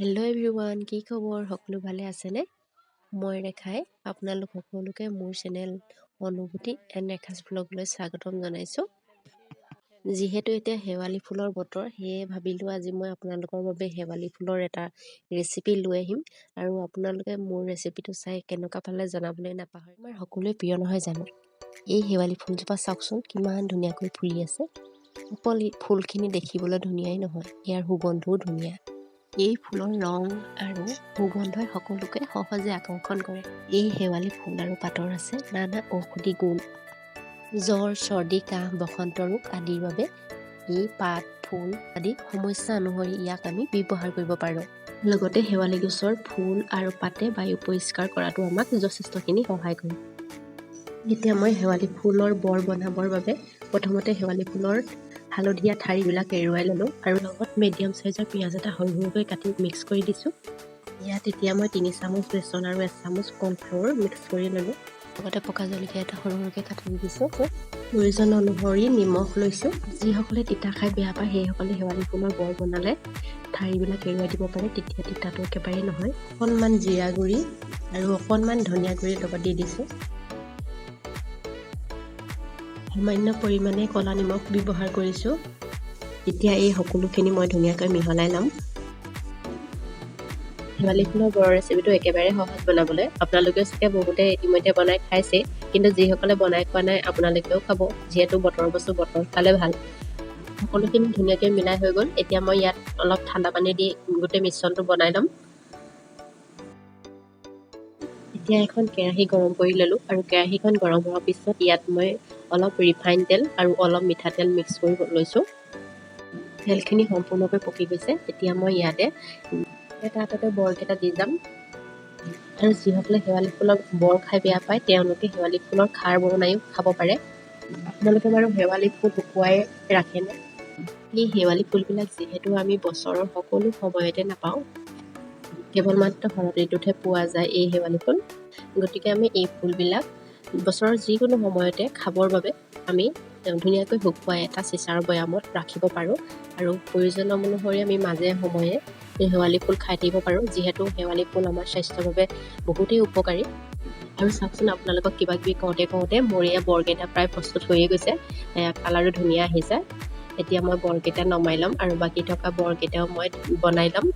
Hello' everyone, কি খবৰ? সকলো ভালে আছেনে? মই ৰেখাই আপোনালোক সকলোকে মোৰ চেনেল অনুভূতি এণ্ড ৰেখাছ ব্লগলৈ স্বাগতম জনাইছোঁ। যিহেতু এতিয়া শেৱালি ফুলৰ বতৰ, সেয়ে ভাবিলোঁ আজি মই আপোনালোকৰ বাবে শেৱালি ফুলৰ এটা ৰেচিপি লৈ আহিম আৰু আপোনালোকে মোৰ ৰেচিপিটো চাই কেনেকুৱা পালে জনাবলৈ নাপাহৰিব। আমাৰ সকলোৱে প্ৰিয় নহয় জানো? এই শেৱালি ফুলজোপা চাওকচোন কিমান ধুনীয়াকৈ ফুলি আছে। অকল ফুলখিনি দেখিবলৈ ধুনীয়াই নহয়, ইয়াৰ সুগন্ধও ধুনীয়া। এই ফুলৰ ৰং আৰু সুগন্ধই সকলোকে সহজে আকৰ্ষণ কৰে। এই শেৱালি ফুল আৰু পাতৰ আছে নানা ঔষধি গুণ। জ্বৰ, চৰ্দি, কাহ, বসন্ত ৰোগ আদিৰ বাবে এই পাত, ফুল আদি সমস্যা অনুসৰি ইয়াক আমি ব্যৱহাৰ কৰিব পাৰোঁ। লগতে শেৱালি গছৰ ফুল আৰু পাতে বায়ু পৰিষ্কাৰ কৰাটো আমাক যথেষ্টখিনি সহায় কৰে। এতিয়া মই শেৱালি ফুলৰ বৰ বনাবৰ বাবে প্ৰথমতে শেৱালি ফুলৰ হালধীয়া ঠাৰিবিলাক এৰুৱাই ল'লোঁ আৰু লগত মিডিয়াম চাইজৰ পিঁয়াজ এটা সৰু সৰুকৈ কাটি মিক্স কৰি দিছোঁ। ইয়াত এতিয়া মই 3 চামুচ বেচন আৰু 1 চামুচ কৰ্ণফ্ল'ৰ মিক্স কৰি ল'লোঁ। লগতে পকা জলকীয়া এটা সৰু সৰুকৈ কাটি দিছোঁ। প্ৰয়োজন অনুসৰি নিমখ লৈছোঁ। যিসকলে তিতা খাই বেয়া পায় সেইসকলে শেৱালি ফুলৰ বৰ বনালে ঠাৰিবিলাক এৰুৱাই দিব পাৰে, তেতিয়া তিতাটো একেবাৰে নহয়। অকণমান জিৰা গুড়ি আৰু অকণমান ধনিয়া গুড়িৰ লগত দি দিছোঁ। সামান্য পৰিমাণে ক'লা নিমখ ব্যৱহাৰ কৰিছোঁ। এতিয়া এই সকলোখিনি মই ধুনীয়াকৈ মিহলাই ল'ম। শেৱালি ফুলৰ বৰ ৰেচিপিটো একেবাৰে সহজ বনাবলৈ। আপোনালোকেও চাগে বহুতে ইতিমধ্যে বনাই খাইছে, কিন্তু যিসকলে বনাই খোৱা নাই আপোনালোকেও খাব, যিহেতু বতৰৰ বস্তু বতৰত খালে ভাল। সকলোখিনি ধুনীয়াকৈ মিলাই হৈ গ'ল। এতিয়া মই ইয়াত অলপ ঠাণ্ডা পানী দি গোটেই মিশ্ৰণটো বনাই ল'ম। এতিয়া এখন কেৰাহী গৰম কৰি ল'লোঁ আৰু কেৰাহীখন গৰম হোৱাৰ পিছত ইয়াত মই অলপ ৰিফাইন তেল আৰু অলপ মিঠাতেল মিক্স কৰি লৈছোঁ। তেলখিনি সম্পূৰ্ণকৈ পকি গৈছে। এতিয়া মই ইয়াতে এটা এটাকৈ বৰকেইটা দি যাম। আৰু যিসকলে শেৱালি ফুলৰ বৰ খাই বেয়া পায় তেওঁলোকে শেৱালি ফুলৰ খাৰ বনাইও খাব পাৰে। আপোনালোকে বাৰু শেৱালি ফুল শুকুৱাই ৰাখেনে? এই শেৱালি ফুলবিলাক যিহেতু আমি বছৰৰ সকলো সময়তে নাপাওঁ, কেৱল মাত্ৰ শৰৎ ঋতুতহে পোৱা যায় এই শেৱালি ফুল, গতিকে আমি এই ফুলবিলাক বছৰৰ যিকোনো সময়তে খাবৰ বাবে আমি ধুনীয়াকৈ শুকুৱাই এটা চিচাৰ বৈয়ামত ৰাখিব পাৰোঁ আৰু প্ৰয়োজন অনুসৰি আমি মাজে সময়ে এই শেৱালি ফুল খাই থাকিব পাৰোঁ, যিহেতু শেৱালি ফুল আমাৰ স্বাস্থ্যৰ বাবে বহুতেই উপকাৰী। আৰু চাওকচোন, আপোনালোকক কিবা কিবি কওঁতে মোৰ এয়া বৰকেইটা প্ৰায় প্ৰস্তুত হৈয়ে গৈছে। কালাৰো ধুনীয়া আহিছে। এতিয়া মই বৰকেইটা নমাই ল'ম আৰু বাকী থকা বৰকেইটাও মই বনাই ল'ম।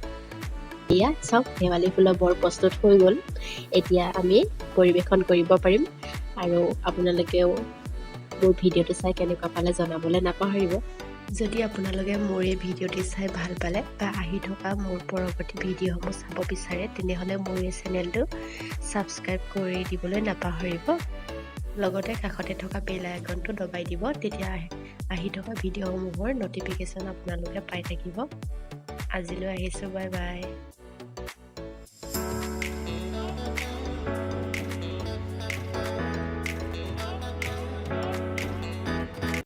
এয়া চাওক, শেৱালি ফুলৰ বৰ প্ৰস্তুত হৈ গ'ল। এতিয়া আমি পৰিৱেশন কৰিব পাৰিম আৰু আপোনালোকেও মোৰ ভিডিঅ'টো চাই কেনেকুৱা পালে জনাবলৈ নাপাহৰিব। যদি আপোনালোকে মোৰ এই ভিডিঅ'টি চাই ভাল পালে বা আহি থকা মোৰ পৰৱৰ্তী ভিডিঅ'সমূহ চাব বিচাৰে, তেনেহ'লে মোৰ এই চেনেলটো ছাবস্ক্ৰাইব কৰি দিবলৈ নাপাহৰিব। লগতে কাষতে থকা বেল আইকনটো দবাই দিব, তেতিয়া আহি থকা ভিডিঅ'সমূহৰ ন'টিফিকেশ্যন আপোনালোকে পাই থাকিব। আজিলৈ আহিছোঁ, বাই বাই।